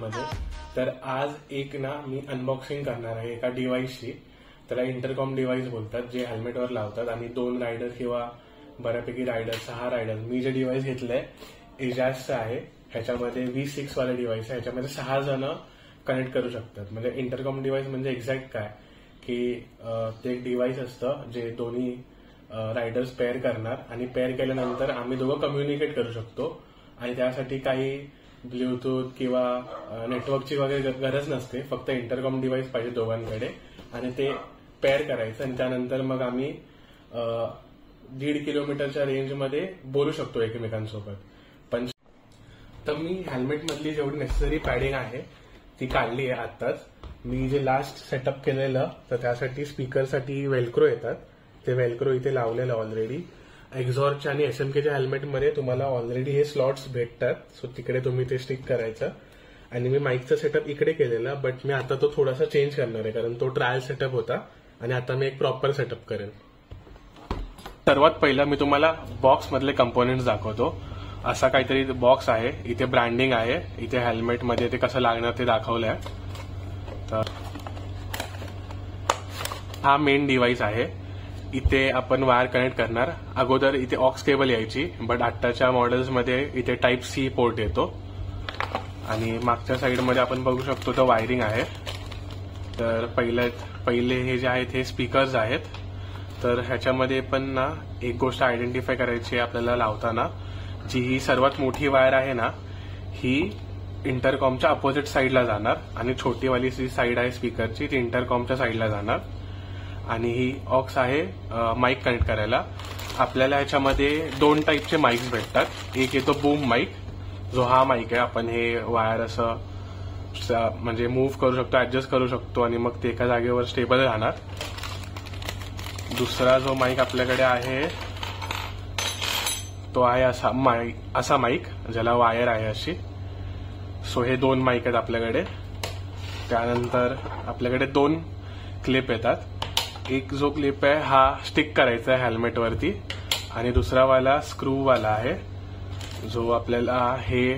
मध्ये। तर आज एक ना मी अनबॉक्सिंग करणार आहे एका डिव्हाइसची। त्याला इंटरकॉम डिव्हाइस बोलतात, जे हेल्मेटवर लावतात आणि 2 रायडर किंवा बऱ्यापैकी रायडर 6 रायडर। मी जे डिव्हाइस घेतलंय एजाजचं आहे, ह्याच्यामध्ये V6 वाला डिव्हाइस आहे। ह्याच्यामध्ये 6 जण कनेक्ट करू शकतात। म्हणजे इंटरकॉम डिव्हाइस म्हणजे एक्झॅक्ट काय की ते एक डिव्हाइस असतं जे दोन्ही रायडर्स पेअर करणार आणि पेअर केल्यानंतर आम्ही दोघं कम्युनिकेट करू शकतो। आणि त्यासाठी काही ब्लूटूथ किंवा नेटवर्कची वगैरे गरज नसते, फक्त इंटरकॉम डिव्हाइस पाहिजे दोघांकडे आणि ते पेअर करायचं आणि त्यानंतर मग आम्ही 1.5 किलोमीटरच्या रेंजमध्ये बोलू शकतो एकमेकांसोबत। पण तर मी हेल्मेट मधली जेवढी नेसेसरी पॅडिंग आहे ती काढली आहे आत्ताच। मी जे लास्ट सेटअप केलेलं तर त्यासाठी स्पीकरसाठी वेल्क्रो येतात, ते वेल्क्रो इथे लावलेलं ऑलरेडी। एक्झॉरच्या आणि SMKच्या हेल्मेटमध्ये तुम्हाला ऑलरेडी हे स्लॉट्स भेटतात, सो तिकडे तुम्ही ते स्टिक करायचं। आणि मी माईकचा सेटअप इकडे केलेला, बट मी आता तो थोडासा चेंज करणार आहे कारण तो ट्रायल सेटअप होता आणि आता मी एक प्रॉपर सेटअप करेन। सर्वात पहिला मी तुम्हाला बॉक्स मधले कंपोनेंट्स दाखवतो। असा काहीतरी बॉक्स आहे, इथे ब्रँडिंग आहे, इथे हेल्मेटमध्ये ते कसं लागणार ते दाखवलंय। तर हा मेन डिव्हाइस आहे, इथे आपण वायर कनेक्ट करणार। अगोदर इथे ऑक्स केबल यायची, बट आत्ताच्या मॉडेल्समध्ये इथे टाइप C पोर्ट येतो आणि मागच्या साईडमध्ये आपण बघू शकतो तर वायरिंग आहे। तर पहिले हे जे आहेत हे स्पीकर्स आहेत। तर ह्याच्यामध्ये पण ना एक गोष्ट आयडेंटिफाय करायची आहे आपल्याला लावताना, जी ही सर्वात मोठी वायर आहे ना ही इंटरकॉमच्या अपोजिट साईडला जाणार आणि छोटीवाली जी साईड आहे स्पीकरची ती इंटरकॉमच्या साईडला जाणार। आणि ही ऑक्स आहे माईक कनेक्ट करायला। आपल्याला ह्याच्यामध्ये 2 टाईपचे माईक्स भेटतात। एक येतो बूम माईक, जो हा माईक आहे, आपण हे वायर असं म्हणजे मूव्ह करू शकतो, ऍडजस्ट करू शकतो आणि मग ते एका जागेवर स्टेबल राहणार। दुसरा जो माईक आपल्याकडे आहे तो आहे असा माईक, ज्याला वायर आहे अशी। सो हे 2 माईक आहेत आपल्याकडे। त्यानंतर आपल्याकडे 2 क्लिप येतात। एक जो क्लिप आहे हा स्टिक करायचा आहे हेल्मेटवरती आणि दुसरा वाला स्क्रू वाला आहे, जो आपल्याला हे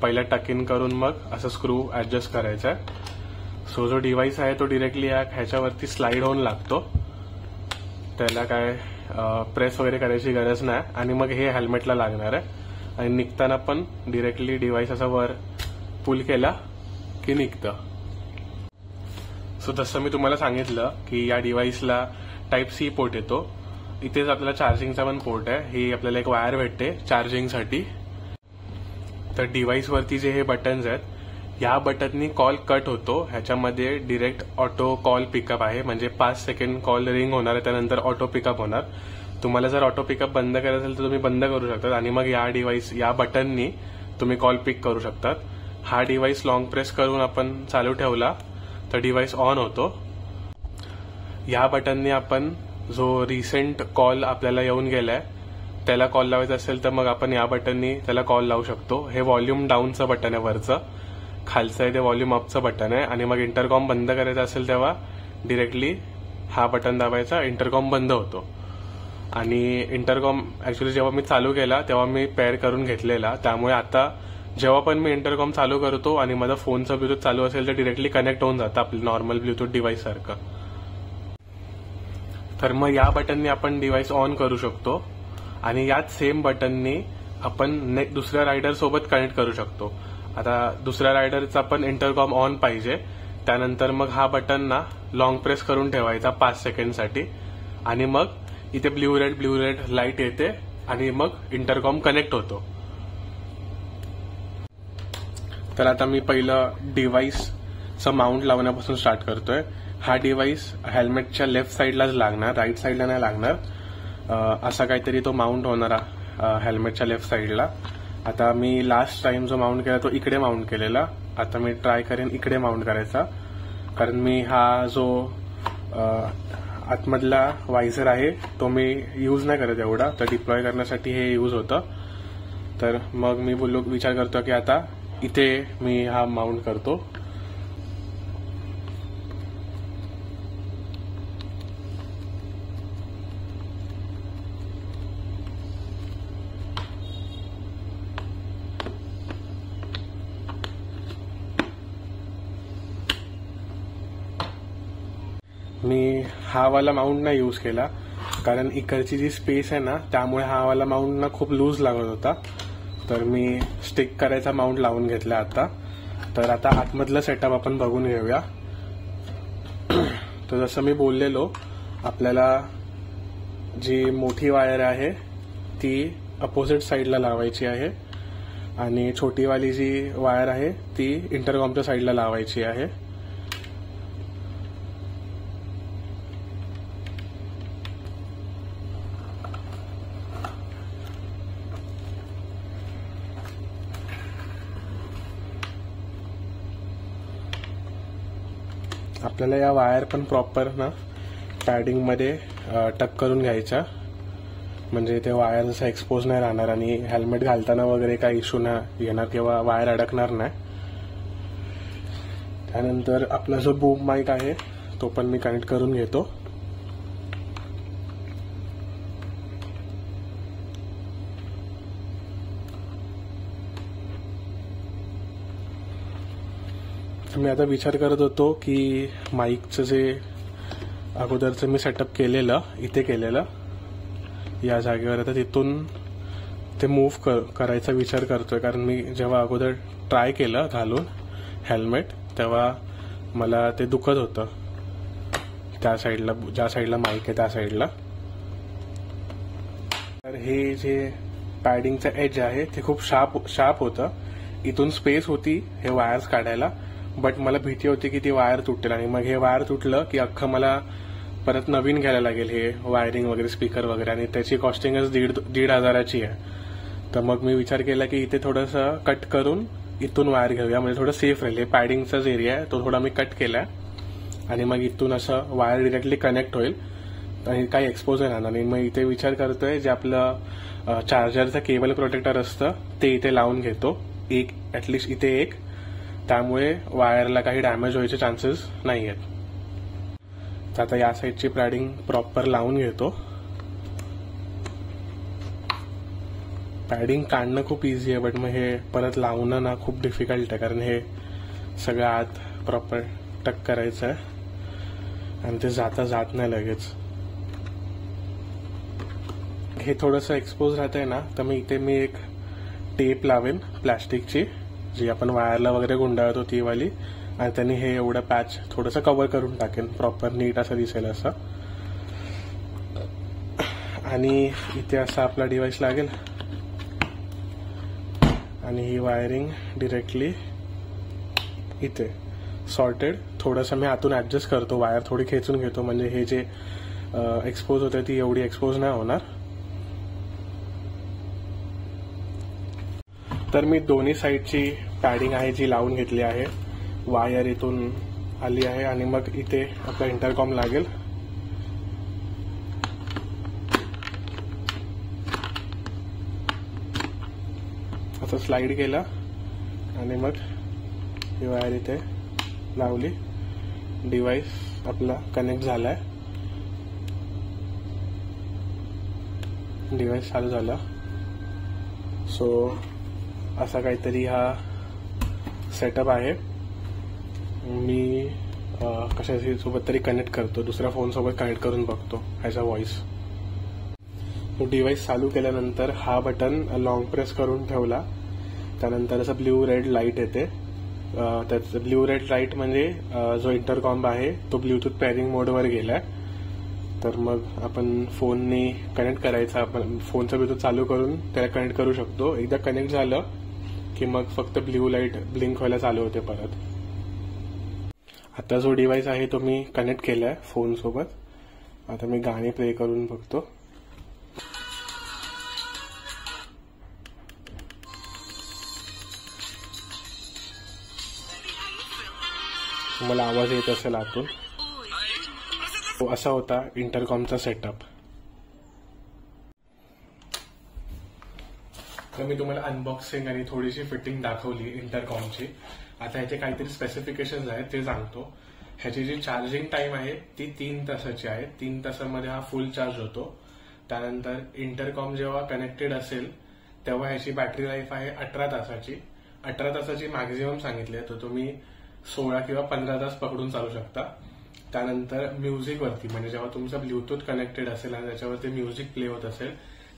पहिला टक इन करून मग असं स्क्रू ऍडजस्ट करायचा आहे। सो जो डिव्हाइस आहे तो डिरेक्टली ह्याच्यावरती स्लाइड होऊन लागतो, त्याला काय प्रेस वगैरे करायची गरज नाही आणि मग हे हेल्मेटला लागणार आहे आणि निघताना पण डिरेक्टली डिव्हाइस असा वर पुल केला की निघतं। सो जसं मी तुम्हाला सांगितलं की या डिव्हाइसला टाइप C पोर्ट येतो, इथेच आपल्याला चार्जिंगचा पण पोर्ट आहे। ही आपल्याला एक वायर भेटते चार्जिंगसाठी। तर डिव्हाइसवरती जे हे बटन्स आहेत, या बटननी कॉल कट होतो। ह्याच्यामध्ये डिरेक्ट ऑटो कॉल पिकअप आहे, म्हणजे 5 सेकंड कॉल रिंग होणार आहे, त्यानंतर ऑटो पिकअप होणार। तुम्हाला जर ऑटो पिकअप बंद करायचं असेल तर तुम्ही बंद करू शकता आणि मग या बटननी तुम्ही कॉल पिक करू शकतात। हा डिव्हाइस लॉंग प्रेस करून आपण चालू ठेवला तर डिव्हाइस ऑन होतो। या बटननी आपण जो रिसेंट कॉल आपल्याला येऊन गेलाय त्याला कॉल लावायचा असेल तर मग आपण या बटननी त्याला कॉल लावू शकतो। हे व्हॉल्यूम डाऊनचं बटन आहे वरचं, खालचं आहे ते व्हॉल्यूम अपचं बटन आहे। आणि मग इंटरकॉम बंद करायचं असेल तेव्हा डिरेक्टली हा बटन दाबायचा, इंटरकॉम बंद होतो। आणि इंटरकॉम ऍक्च्युली जेव्हा मी चालू केला तेव्हा मी पेअर करून घेतलेला, त्यामुळे आता जेव्हा पण मी इंटरकॉम चालू करतो आणि माझा फोनचा ब्लूटूथ चालू असेल तर डिरेक्टली कनेक्ट होऊन जातं आपलं नॉर्मल ब्लूटूथ डिव्हाइस सारखं। तर मग या बटननी आपण डिव्हाइस ऑन करू शकतो आणि याच सेम बटननी आपण दुसऱ्या रायडर सोबत कनेक्ट करू शकतो। आता दुसऱ्या रायडरचा पण इंटरकॉम ऑन पाहिजे, त्यानंतर मग हा बटन ना लॉंग प्रेस करून ठेवायचा 5 सेकंडसाठी आणि मग इथे ब्ल्यू रेड लाईट येते आणि मग इंटरकॉम कनेक्ट होतो। तर आता मी पहिलं डिव्हाइसचं माउंट लावण्यापासून स्टार्ट करतोय। हा डिव्हाइस हेल्मेटच्या लेफ्ट साईडलाच लागणार, राईट साईडला नाही लागणार। असा काहीतरी तो माउंट होणार हेल्मेटच्या लेफ्ट साईडला। आता मी लास्ट टाइम जो माउंट केला तो इकडे माउंट केलेला, आता मी ट्राय करेन इकडे माउंट करायचा, कारण मी हा जो आतमधला वायझर आहे तो मी यूज नाही करत एवढा, तर डिप्लॉय करण्यासाठी हे यूज होतं। तर मग मी विचार करतो की आता इथे मी हा माउंट करतो। मी हा वाला माउंट नाही यूज केला, कारण इकडची जी स्पेस आहे ना त्यामुळे हा वाला माउंट ना खूप लूज लागत होता. तर मी स्टिक करायचा माउंट लावून घेतला आता. तर आता आतमधलं सेटअप आपण बघून घेऊया. तर जसं मी बोललेलो, आपल्याला जी मोठी वायर आहे ती अपोजिट साईडला लावायची आहे आणि छोटीवाली जी वायर आहे ती इंटरकॉमच्या साईडला लावायची आहे. आपल्याला या वायर पण प्रॉपर ना पॅडिंगमध्ये टक करून घ्यायच्या, म्हणजे ते वायर जसं एक्सपोज नाही राहणार आणि हेल्मेट घालताना वगैरे काही इश्यू नाही येणार किंवा वायर अडकणार नाही. त्यानंतर आपला जो बूम माईक आहे तो पण मी कनेक्ट करून घेतो. मी आता विचार करत होतो की माईकचं जे अगोदरचं मी सेटअप केलेलं इथे केलेलं या जागेवर, आता तिथून ते मूव्ह करायचा विचार करतोय. कारण मी जेव्हा अगोदर ट्राय केलं घालून हेल्मेट तेव्हा मला ते दुखत होतं त्या साईडला, ज्या साईडला माईक आहे त्या साईडला. तर हे जे पॅडिंगचं एज आहे ते खूप शार्प होतं. इथून स्पेस होती हे वायर्स काढायला, बट मला भीती होती की ती वायर तुटेल आणि मग हे वायर तुटलं की अख्खं मला परत नवीन घ्यायला लागेल हे वायरिंग वगैरे, स्पीकर वगैरे, आणि त्याची कॉस्टिंगच 1,500ची आहे. तर मग मी विचार केला की इथे थोडंसं कट करून इथून वायर घेऊया, म्हणजे थोडं सेफ राहील. हे पॅडिंगचाच एरिया आहे तो थोडा मी कट केलाय आणि मग इथून असं वायर डिरेक्टली कनेक्ट होईल आणि काही एक्सपोज राहणार नाही. मग इथे विचार करतोय जे आपलं चार्जरचं केबल प्रोटेक्टर असतं ते इथे लावून घेतो, एक ऍटलिस्ट इथे एक, त्यामुळे वायरला काही डॅमेज व्हायचे चान्सेस नाही आहेत. तर आता या साईडची पॅडिंग प्रॉपर लावून घेतो. पॅडिंग काढणं खूप इझी आहे, बट मग हे परत लावणं ना खूप डिफिकल्ट आहे, कारण हे सगळं आत प्रॉपर टक करायचं आहे आणि ते जात नाही लगेच. हे थोडंसं एक्सपोज राहतंय ना, तर मग इथे मी एक टेप लावेन प्लॅस्टिकची, जी आपण वायरला वगैरे गुंडाळतो ती वाली, आणि त्यांनी हे एवढं पॅच थोडंसं कव्हर करून टाकेन, प्रॉपर नीट असं दिसेल असं. आणि इथे असा आपला डिव्हाइस लागेल आणि ही वायरिंग डिरेक्टली इथे सॉर्टेड. थोडंसं मी आतून ऍडजस्ट करतो, वायर थोडी खेचून घेतो, म्हणजे हे जे एक्सपोज होते ती एवढी एक्सपोज नाही होणार. तर मी दोन्ही साईडची पॅडिंग आहे जी लावून घेतली आहे. वायर इथून आली आहे आणि मग इथे आपला इंटरकॉम लागेल. असं स्लाइड केलं आणि मग ही वायर इथे लावली. डिव्हाइस आपला कनेक्ट झालाय, डिव्हाइस चालू झाला. सो असा काहीतरी हा सेटअप आहे. मी कशाशी सोबत तरी कनेक्ट करतो, दुसऱ्या फोन सोबत कनेक्ट करून बघतो ह्याचा व्हॉइस. तो डिव्हाइस चालू केल्यानंतर हा बटन लॉंग प्रेस करून ठेवला, त्यानंतर असं ब्ल्यू रेड लाईट येते. त्याचं ब्ल्यू रेड लाईट म्हणजे जो इंटरकॉम आहे तो ब्लूटूथ पेअरिंग मोडवर गेलाय. तर मग आपण फोनने कनेक्ट करायचा, आपण फोनचं ब्लूटूथ चालू करून त्याला कनेक्ट करू शकतो. एकदा कनेक्ट झालं की मग फक्त ब्ल्यू लाईट ब्लिंक व्हायला चालू होते परत. आता जो डिव्हाइस आहे तो मी कनेक्ट केलाय फोन सोबत. आता मी गाणी प्ले करून बघतो. मला आवाज येत असेल आतून. असा होता इंटरकॉमचा सेटअप. तर मी तुम्हाला अनबॉक्सिंग आणि थोडीशी फिटिंग दाखवली इंटरकॉमची. आता ह्याचे काहीतरी स्पेसिफिकेशन्स आहेत ते सांगतो. ह्याची जी चार्जिंग टाइम आहे ती 3 तासाची आहे. 3 तासामध्ये हा फुल चार्ज होतो. त्यानंतर इंटरकॉम जेव्हा कनेक्टेड असेल तेव्हा ह्याची बॅटरी लाईफ आहे 18 तासाची. 18 तासाची मॅक्झिमम सांगितली आहे, तर तुम्ही 16 किंवा 15 तास पकडून चालू शकता. त्यानंतर म्युझिकवरती, म्हणजे जेव्हा तुमचं ब्लूटूथ कनेक्टेड असेल आणि त्याच्यावरती म्युझिक प्ले होत असेल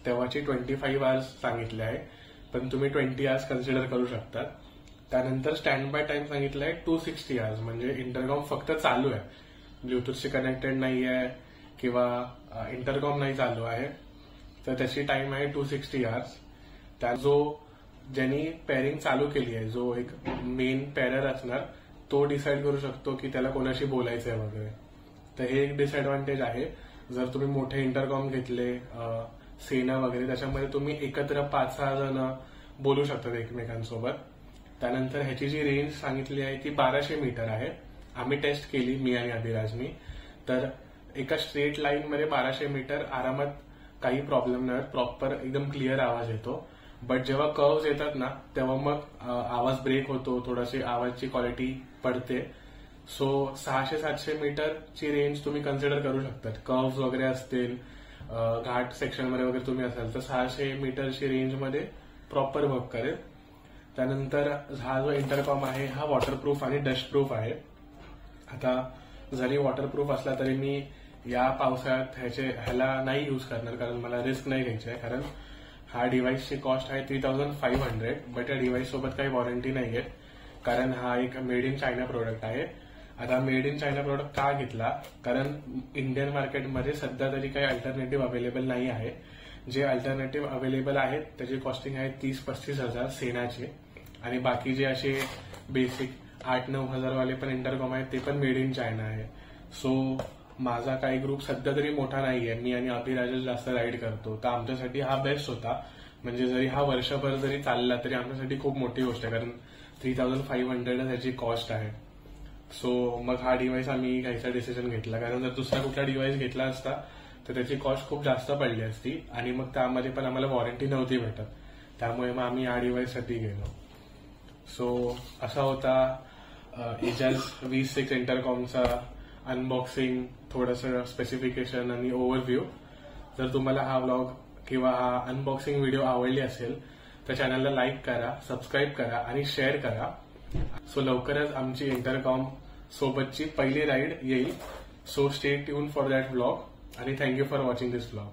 तेव्हाची 25 आवर्स सांगितले आहे, पण तुम्ही 20 आवर्स कन्सिडर करू शकता. त्यानंतर स्टँड बाय टाइम सांगितलं आहे 260 आवर्स, म्हणजे इंटरकॉम फक्त चालू आहे, ब्लूटूथशी कनेक्टेड नाही आहे किंवा इंटरकॉम नाही चालू आहे, तर त्याची टाइम आहे 260 आवर्स. त्या जो ज्यांनी पेअरिंग चालू केली आहे, जो एक मेन पेअरर असणार, तो डिसाईड करू शकतो की त्याला कोणाशी बोलायचं आहे वगैरे. तर हे एक डिसएडव्हान्टेज आहे. जर तुम्ही मोठे इंटरकॉम घेतले सेना वगैरे, त्याच्यामध्ये तुम्ही एकत्र 5-6 जण बोलू शकतात एकमेकांसोबत. त्यानंतर ह्याची जी रेंज सांगितली आहे ती 1200 मीटर आहे. आम्ही टेस्ट केली, मी आणि अभिराजनी. तर एका स्ट्रेट लाईन मध्ये 1200 मीटर आरामात, काही प्रॉब्लेम नाही, प्रॉपर एकदम क्लिअर आवाज येतो. बट जेव्हा कर्व्स येतात ना तेव्हा मग आवाज ब्रेक होतो, थोडीशी आवाजची क्वालिटी पडते. सो 600-700 मीटरची रेंज तुम्ही कन्सिडर करू शकतात. कर्व्स वगैरे असतील, घाट सेक्शनमध्ये वगैरे तुम्ही असाल तर 600 मीटरची रेंजमध्ये प्रॉपर वर्क करेल. त्यानंतर हा जो इंटरकॉम आहे हा वॉटरप्रूफ आणि डस्टप्रूफ आहे. आता जरी वॉटरप्रूफ असला तरी मी या पावसाळ्यात ह्याला नाही यूज करणार, कारण मला रिस्क नाही घ्यायची आहे. कारण हा डिव्हाइसची कॉस्ट आहे 3500, बट या डिव्हाइस सोबत काही वॉरंटी नाहीये, कारण हा एक मेड इन चायना प्रोडक्ट आहे. आता मेड इन चायना प्रोडक्ट का घेतला, कारण इंडियन मार्केटमध्ये सध्या तरी काही अल्टरनेटिव्ह अवेलेबल नाही आहे. जे अल्टरनेटिव्ह अवेलेबल आहेत त्याची कॉस्टिंग आहे 30-35 हजार सेनाचे, आणि बाकी जे असे बेसिक 8-9 हजारवाले पण इंटरकॉम आहेत ते पण मेड इन चायना आहे. सो माझा काही ग्रुप सध्या तरी मोठा नाहीये, मी आणि अभिराजच जास्त राईड करतो, तर आमच्यासाठी हा बेस्ट होता. म्हणजे जरी हा वर्षभर जरी चालला तरी आमच्यासाठी खूप मोठी गोष्ट आहे, कारण 3500 ह्याची कॉस्ट आहे. सो मग हा डिव्हाइस आम्ही घ्यायचा डिसिजन घेतला, कारण जर दुसरा कुठला डिव्हाइस घेतला असता तर त्याची कॉस्ट खूप जास्त पडली असती, आणि मग त्यामध्ये पण आम्हाला वॉरंटी नव्हती भेटत. त्यामुळे मग आम्ही या डिव्हाइससाठी गेलो. सो असा होता एजाज V6 इंटरकॉमचा अनबॉक्सिंग, थोडंसं स्पेसिफिकेशन आणि ओव्हरव्ह्यू. जर तुम्हाला हा व्लॉग किंवा हा अनबॉक्सिंग व्हिडिओ आवडली असेल तर चॅनलला लाईक करा, सबस्क्राईब करा आणि शेअर करा. सो लवकरच आमची इंटरकॉम सोबतची पहिली राईड येईल. So stay tune for that vlog, आणि thank you for watching this vlog.